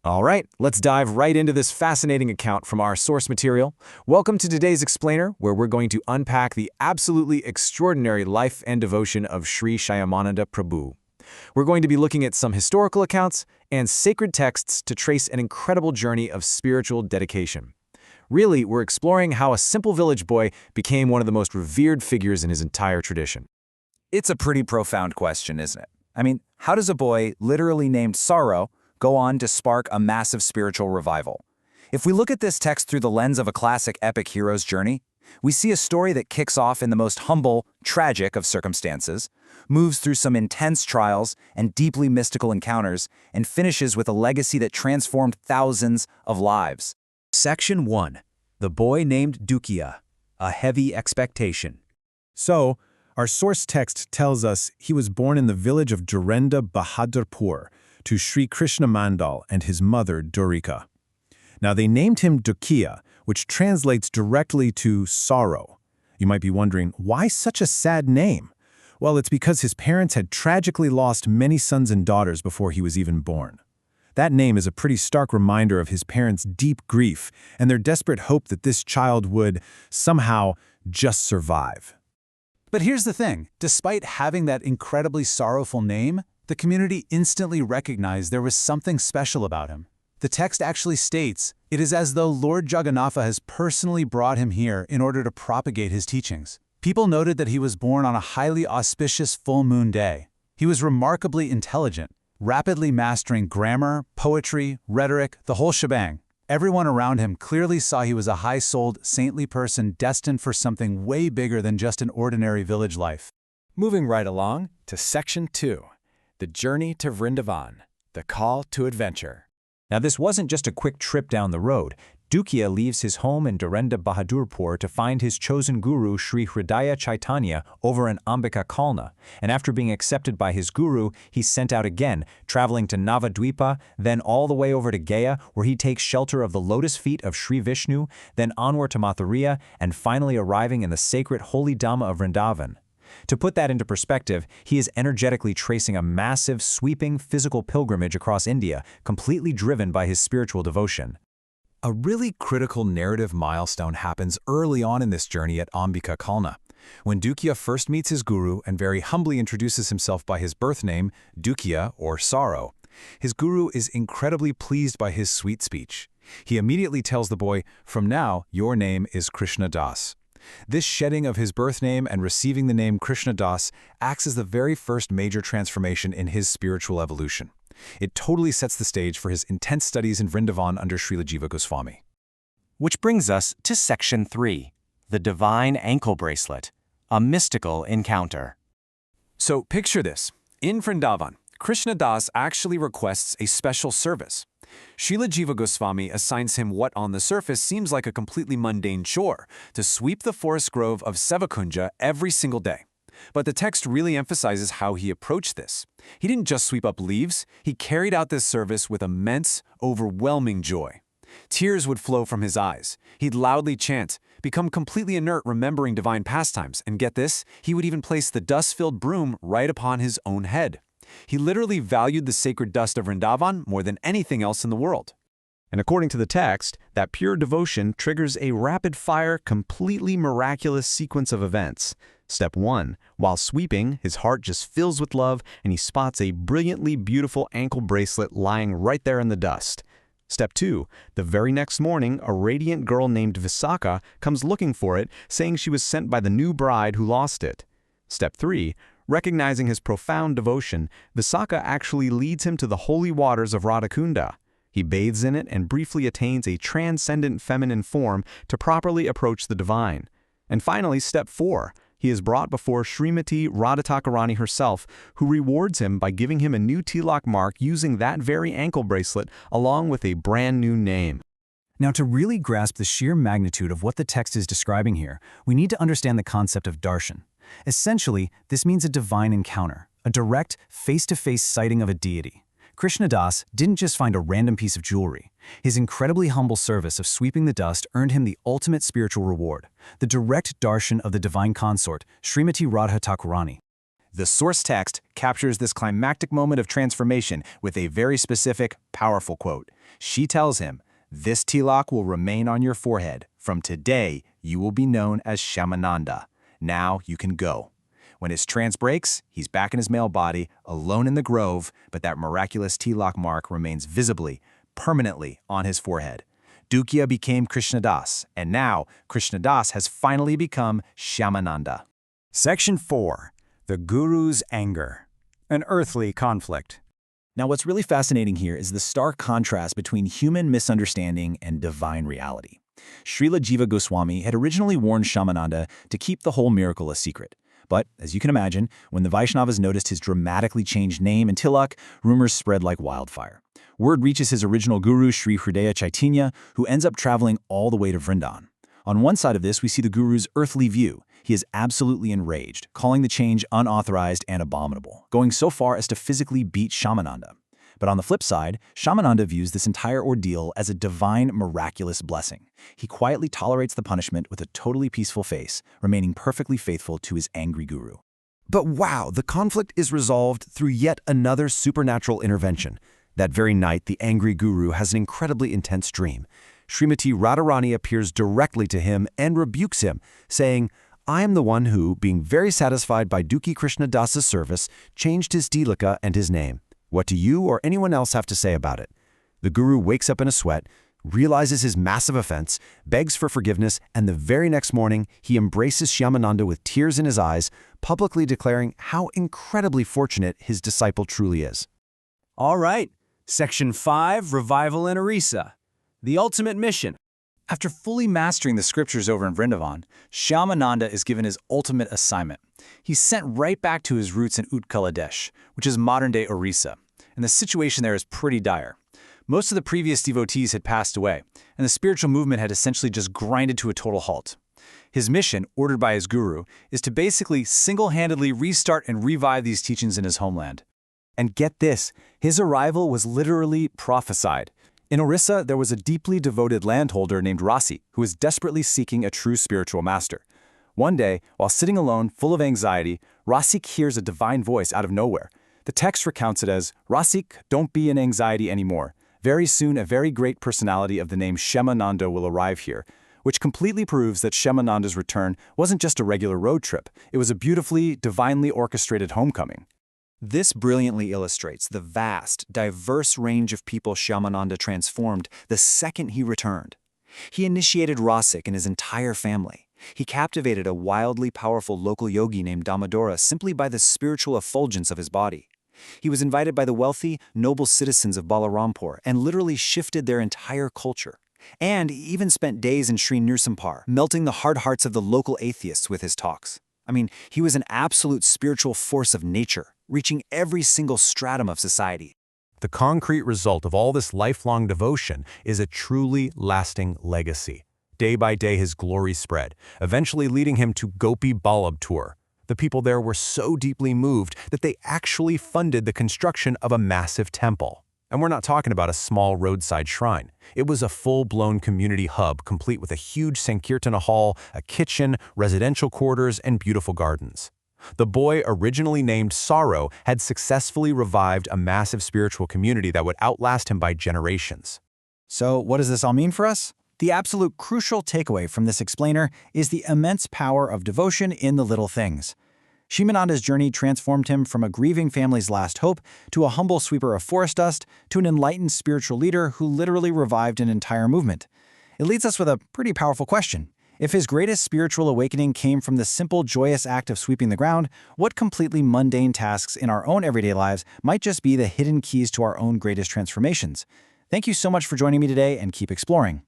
All right, let's dive right into this fascinating account from our source material. Welcome to today's explainer, where we're going to unpack the absolutely extraordinary life and devotion of Shri Shyamananda Prabhu. We're going to be looking at some historical accounts and sacred texts to trace an incredible journey of spiritual dedication. Really, we're exploring how a simple village boy became one of the most revered figures in his entire tradition. It's a pretty profound question, isn't it? I mean, how does a boy, literally named Sorrow, go on to spark a massive spiritual revival? If we look at this text through the lens of a classic epic hero's journey, we see a story that kicks off in the most humble, tragic of circumstances, moves through some intense trials and deeply mystical encounters, and finishes with a legacy that transformed thousands of lives. Section 1. The Boy Named Dukia, a Heavy Expectation. So, our source text tells us he was born in the village of Durenda Bahadurpur to Sri Krishna Mandal and his mother Durika. Now they named him Dukia, which translates directly to sorrow. You might be wondering, why such a sad name? Well, it's because his parents had tragically lost many sons and daughters before he was even born. That name is a pretty stark reminder of his parents' deep grief and their desperate hope that this child would, somehow, just survive. But here's the thing, despite having that incredibly sorrowful name, the community instantly recognized there was something special about him. The text actually states, it is as though Lord Jagannatha has personally brought him here in order to propagate his teachings. People noted that he was born on a highly auspicious full moon day. He was remarkably intelligent, rapidly mastering grammar, poetry, rhetoric, the whole shebang. Everyone around him clearly saw he was a high-souled, saintly person destined for something way bigger than just an ordinary village life. Moving right along to Section 2, The Journey to Vrindavan, The Call to Adventure. Now, this wasn't just a quick trip down the road. Dukia leaves his home in Durenda Bahadurpur to find his chosen guru Sri Hridaya Chaitanya over in Ambika Kalna, and after being accepted by his guru, he's sent out again, traveling to Navadvipa, then all the way over to Gaya, where he takes shelter of the lotus feet of Sri Vishnu, then onward to Mathura, and finally arriving in the sacred holy Dhamma of Vrindavan. To put that into perspective, he is energetically tracing a massive, sweeping physical pilgrimage across India, completely driven by his spiritual devotion. A really critical narrative milestone happens early on in this journey at Ambika Kalna, when Dukia first meets his guru and very humbly introduces himself by his birth name, Dukia, or Sorrow. His guru is incredibly pleased by his sweet speech. He immediately tells the boy, "From now, your name is Krishna Das." This shedding of his birth name and receiving the name Krishna Das acts as the very first major transformation in his spiritual evolution. It totally sets the stage for his intense studies in Vrindavan under Srila Jiva Goswami. Which brings us to Section 3, The Divine Ankle Bracelet, a Mystical Encounter. So picture this. In Vrindavan, Krishna Das actually requests a special service. Srila Jiva Goswami assigns him what on the surface seems like a completely mundane chore, to sweep the forest grove of Sevakunja every single day. But the text really emphasizes how he approached this. He didn't just sweep up leaves, he carried out this service with immense, overwhelming joy. Tears would flow from his eyes. He'd loudly chant, become completely inert remembering divine pastimes, and get this, he would even place the dust-filled broom right upon his own head. He literally valued the sacred dust of Vrindavan more than anything else in the world. And according to the text, that pure devotion triggers a rapid-fire, completely miraculous sequence of events. Step 1. While sweeping, his heart just fills with love and he spots a brilliantly beautiful ankle bracelet lying right there in the dust. Step 2. The very next morning, a radiant girl named Visakha comes looking for it, saying she was sent by the new bride who lost it. Step 3. Recognizing his profound devotion, Visakha actually leads him to the holy waters of Radhakunda. He bathes in it and briefly attains a transcendent feminine form to properly approach the divine. And finally, Step 4. He is brought before Srimati Radhatakarani herself, who rewards him by giving him a new tilak mark using that very ankle bracelet along with a brand new name. Now, to really grasp the sheer magnitude of what the text is describing here, we need to understand the concept of darshan. Essentially, this means a divine encounter, a direct, face-to-face sighting of a deity. Krishna Das didn't just find a random piece of jewelry. His incredibly humble service of sweeping the dust earned him the ultimate spiritual reward, the direct darshan of the divine consort, Srimati Radha Thakurani. The source text captures this climactic moment of transformation with a very specific, powerful quote. She tells him, "This tilak will remain on your forehead. From today, you will be known as Shyamananda. Now you can go." When his trance breaks, he's back in his male body, alone in the grove, but that miraculous tilak mark remains visibly, permanently on his forehead. Dukya became Krishnadas, and now Krishnadas has finally become Shyamananda. Section 4. The Guru's Anger. An earthly conflict. Now, what's really fascinating here is the stark contrast between human misunderstanding and divine reality. Srila Jiva Goswami had originally warned Shyamananda to keep the whole miracle a secret. But, as you can imagine, when the Vaishnavas noticed his dramatically changed name and tilak, rumors spread like wildfire. Word reaches his original guru, Sri Chaitanya, who ends up traveling all the way to Vrindavan. On one side of this, we see the guru's earthly view. He is absolutely enraged, calling the change unauthorized and abominable, going so far as to physically beat Shyamananda. But on the flip side, Shyamananda views this entire ordeal as a divine, miraculous blessing. He quietly tolerates the punishment with a totally peaceful face, remaining perfectly faithful to his angry guru. But wow, the conflict is resolved through yet another supernatural intervention. That very night, the angry guru has an incredibly intense dream. Srimati Radharani appears directly to him and rebukes him, saying, "I am the one who, being very satisfied by Duki Krishna Das's service, changed his tilaka and his name. What do you or anyone else have to say about it?" The guru wakes up in a sweat, realizes his massive offense, begs for forgiveness, and the very next morning, he embraces Shyamananda with tears in his eyes, publicly declaring how incredibly fortunate his disciple truly is. All right, Section 5, Revival in Orissa. The ultimate mission. After fully mastering the scriptures over in Vrindavan, Shyamananda is given his ultimate assignment. He's sent right back to his roots in Utkaladesh, which is modern-day Orissa, and the situation there is pretty dire. Most of the previous devotees had passed away, and the spiritual movement had essentially just grinded to a total halt. His mission, ordered by his guru, is to basically single-handedly restart and revive these teachings in his homeland. And get this, his arrival was literally prophesied. In Orissa, there was a deeply devoted landholder named Rasi who was desperately seeking a true spiritual master. One day, while sitting alone, full of anxiety, Rasik hears a divine voice out of nowhere. The text recounts it as, "Rasik, don't be in anxiety anymore. Very soon, a very great personality of the name Shyamananda will arrive here," which completely proves that Shyamananda's return wasn't just a regular road trip. It was a beautifully, divinely orchestrated homecoming. This brilliantly illustrates the vast, diverse range of people Shyamananda transformed the second he returned. He initiated Rasik and his entire family. He captivated a wildly powerful local yogi named Damodara simply by the spiritual effulgence of his body. He was invited by the wealthy, noble citizens of Balarampur and literally shifted their entire culture. And he even spent days in Sri Nrsimpur, melting the hard hearts of the local atheists with his talks. I mean, he was an absolute spiritual force of nature, reaching every single stratum of society. The concrete result of all this lifelong devotion is a truly lasting legacy. Day by day his glory spread, eventually leading him to Gopi Ballabhpur. The people there were so deeply moved that they actually funded the construction of a massive temple. And we're not talking about a small roadside shrine. It was a full-blown community hub, complete with a huge Sankirtana hall, a kitchen, residential quarters, and beautiful gardens. The boy, originally named Sorrow, had successfully revived a massive spiritual community that would outlast him by generations. So what does this all mean for us? The absolute crucial takeaway from this explainer is the immense power of devotion in the little things. Shyamananda's journey transformed him from a grieving family's last hope to a humble sweeper of forest dust to an enlightened spiritual leader who literally revived an entire movement. It leads us with a pretty powerful question. If his greatest spiritual awakening came from the simple, joyous act of sweeping the ground, what completely mundane tasks in our own everyday lives might just be the hidden keys to our own greatest transformations? Thank you so much for joining me today, and keep exploring.